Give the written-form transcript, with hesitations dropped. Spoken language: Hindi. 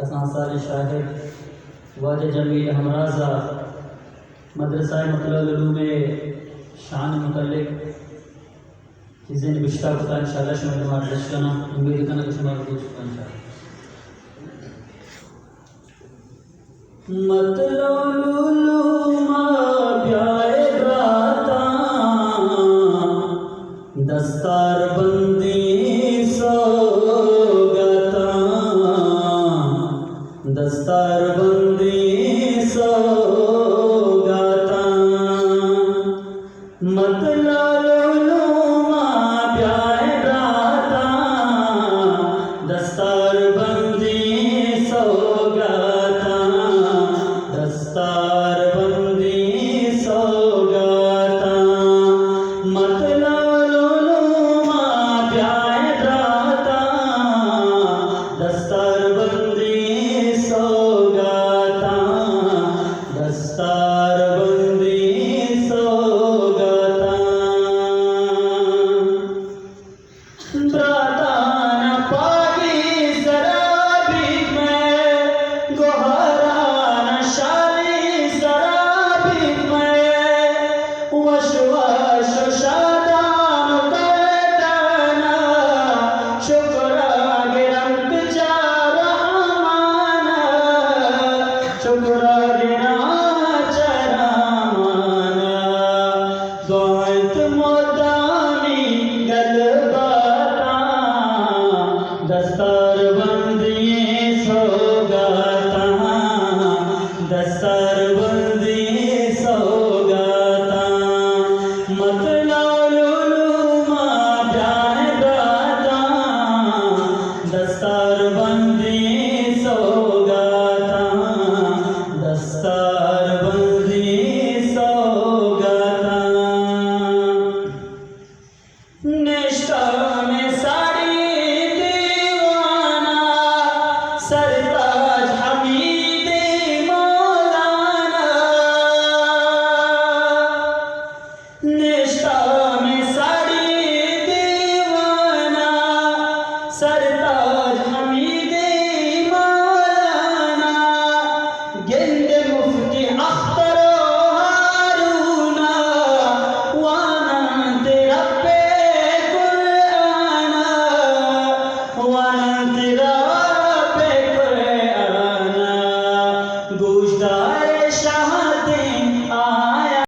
असां सारे शाहिद वाज जमील हमराजा मदरसा मतलब में शान मुतल्लिक चीज़ें बिश्ता होता इंशाल्लाह शुरू में मार्च करना उम्मीद करना कि शुरू हो चुका इंशाल्लाह मतलब लुलुमा प्यारे राता दस्तार बंदी सोगता दस्तार बंदी सोगता मतलब लुलुमा प्यारे राता दस्तार बंदी सोगता दस्तार बंदी सोगता मतलब लुलुमा प्यारे राता दस्तार बंदी सोगता दस्तार बंदी सोगता ब्रातान पागी शराबी में गोहरान शाली शराबी में वश वश शादान करताना शुक्रा गिरंत चारामाना शुक्रा गिरंत चारामाना दोइत मोदामी गलबाता दस्तार बंदी सोगता दस्तार बंदी सोगता मतलब लुलुमा प्यारे राता दस्तार बंदी सोगता दस्तार बंदी सोगता निष्ठा में साड़ी दीवाना सर